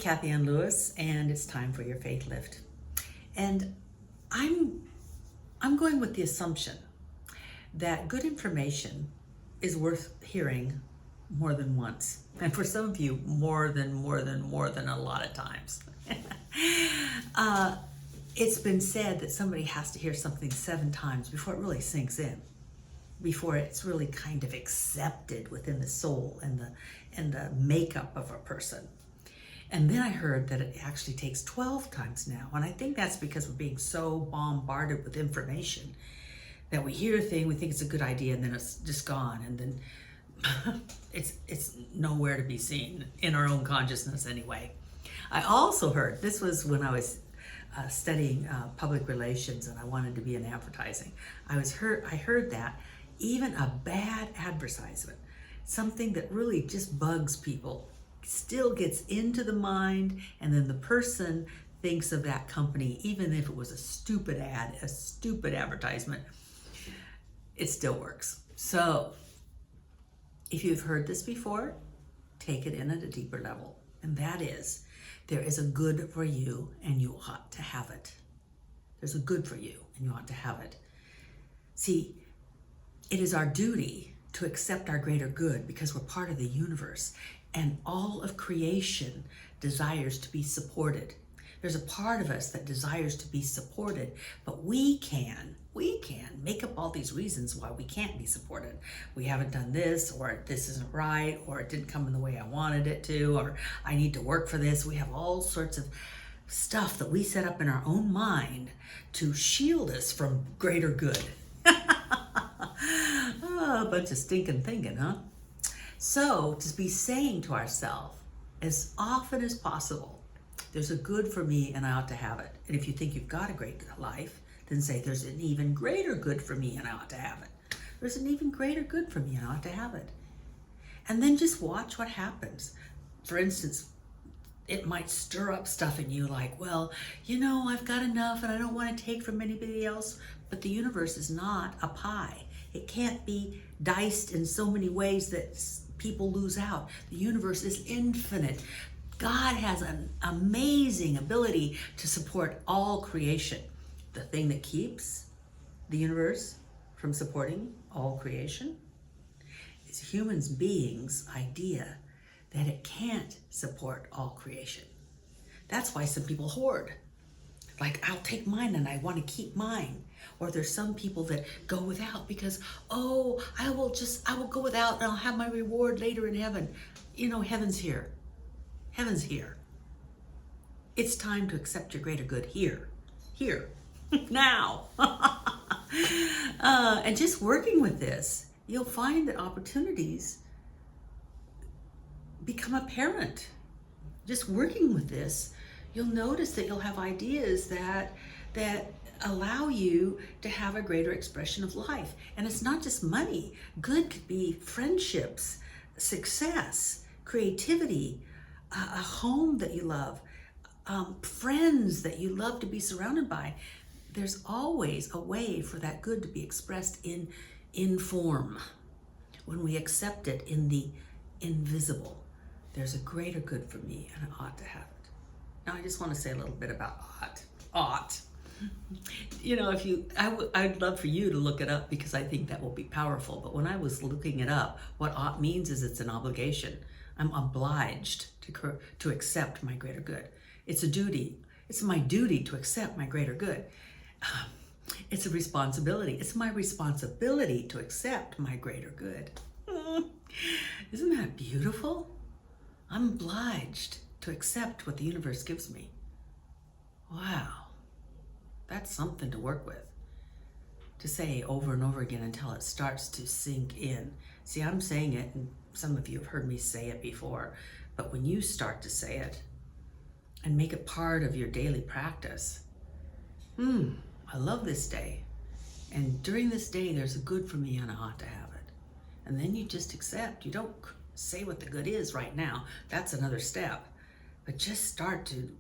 Kathianne Lewis, and it's time for your faith lift. And I'm going with the assumption that good information is worth hearing more than once, and for some of you, more than a lot of times. It's been said that somebody has to hear something 7 times before it really sinks in, before it's really kind of accepted within the soul and the makeup of a person. And then I heard that it actually takes 12 times now. And I think that's because we're being so bombarded with information that we hear a thing, we think it's a good idea, and then it's just gone. And then it's nowhere to be seen in our own consciousness anyway. I also heard, this was when I was studying public relations and I wanted to be in advertising. I heard that even a bad advertisement, something that really just bugs people, still gets into the mind, and then the person thinks of that company, even if it was a stupid ad, a stupid advertisement, it still works. So if you've heard this before, take it in at a deeper level. And that is, there is a good for you and you ought to have it. There's a good for you and you ought to have it. See, it is our duty to accept our greater good because we're part of the universe. And all of creation desires to be supported. There's a part of us that desires to be supported, but we can make up all these reasons why we can't be supported. We haven't done this, or this isn't right, or it didn't come in the way I wanted it to, or I need to work for this. We have all sorts of stuff that we set up in our own mind to shield us from greater good. A bunch of stinking thinking, huh? So to be saying to ourselves as often as possible, there's a good for me and I ought to have it. And if you think you've got a great life, then say there's an even greater good for me and I ought to have it. There's an even greater good for me and I ought to have it. And then just watch what happens. For instance, it might stir up stuff in you like, well, I've got enough and I don't want to take from anybody else. But the universe is not a pie. It can't be diced in so many ways that people lose out. The universe is infinite. God has an amazing ability to support all creation. The thing that keeps the universe from supporting all creation is human beings' idea that it can't support all creation. That's why some people hoard. Like, I'll take mine and I want to keep mine. Or there's some people that go without because, I will go without and I'll have my reward later in heaven. Heaven's here. Heaven's here. It's time to accept your greater good here, now. And just working with this, you'll find that opportunities become apparent. Just working with this, you'll notice that you'll have ideas that allow you to have a greater expression of life. And it's not just money. Good could be friendships, success, creativity, a home that you love, friends that you love to be surrounded by. There's always a way for that good to be expressed in form. When we accept it in the invisible, there's a greater good for me and I ought to have it. Now I just want to say a little bit about ought. I'd love for you to look it up because I think that will be powerful. But when I was looking it up, what ought means is it's an obligation. I'm obliged to accept my greater good. It's a duty. It's my duty to accept my greater good. It's a responsibility. It's my responsibility to accept my greater good. Isn't that beautiful? I'm obliged to accept what the universe gives me. Wow. That's something to work with, to say over and over again until it starts to sink in. See, I'm saying it, and some of you have heard me say it before, but when you start to say it and make it part of your daily practice, I love this day, and during this day there's a good for me and I ought to have it. And then you just accept. You don't say what the good is right now. That's another step. But just start to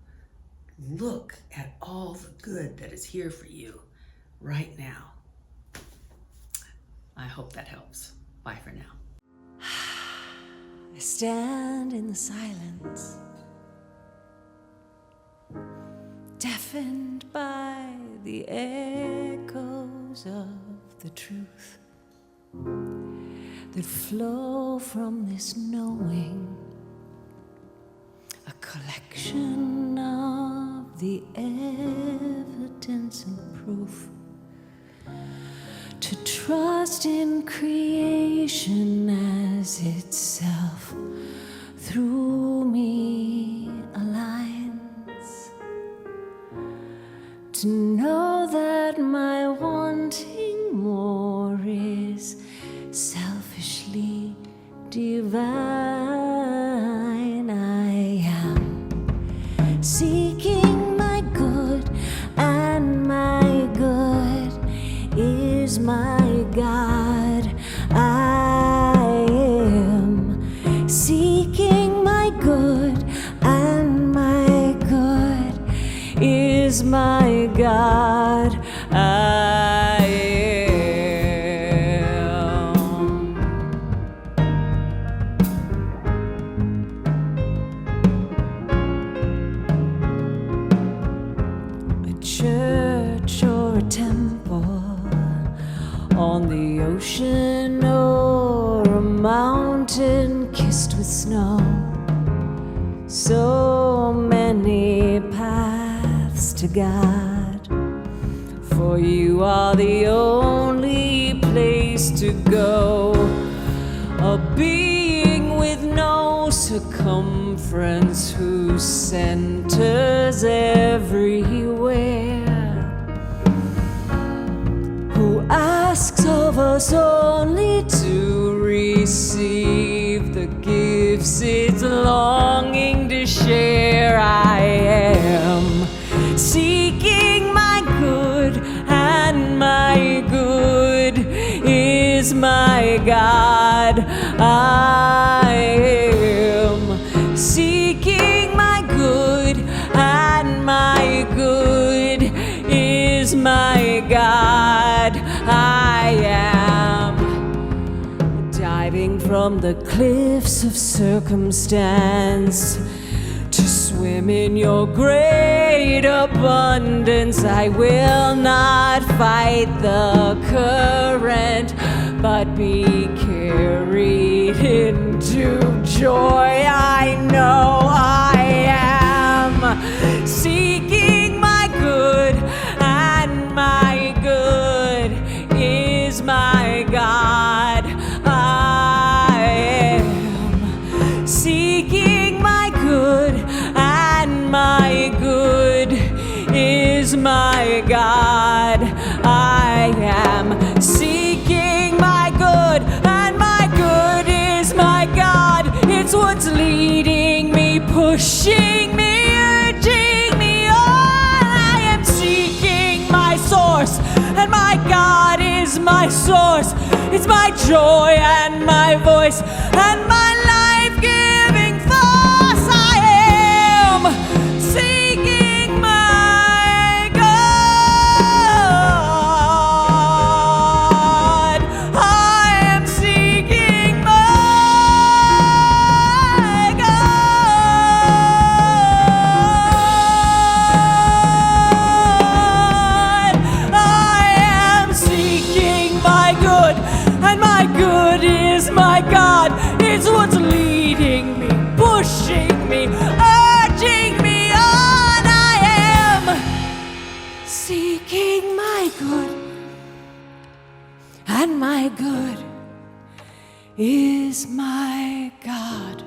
look at all the good that is here for you right now. I hope that helps. Bye for now. I stand in the silence deafened by the echoes of the truth that flow from this knowing, a collection of the evidence and proof, to trust in creation as itself through me aligns, to know that my wanting more is selfishly divine. I am seeking my good, and my good is my God. I am seeking my good, and my good is my God. I church or a temple, on the ocean or a mountain kissed with snow. So many paths to God, for you are the only place to go. A being with no circumference, whose centers everywhere, who asks of us only to receive the gifts it's longing to share. I am seeking my good, and my good is my God. I am seeking my good, and my good is my God. I am diving from the cliffs of circumstance to swim in your great abundance. I will not fight the current, but be carried into joy. I know I am seeking my good, and my good is my God. I am seeking my good, and my good is my God. I am seeking my good, and my good is my God. It's what's leading me, pushing me, urging me on. I am seeking my source, and my God is my source. It's my joy and my voice and my life-giving force. I am seeking my God. I am seeking my God. I am seeking my good, and my good is my God. It's what's leading me, pushing me, urging me on. I am seeking my good, and my good is my God.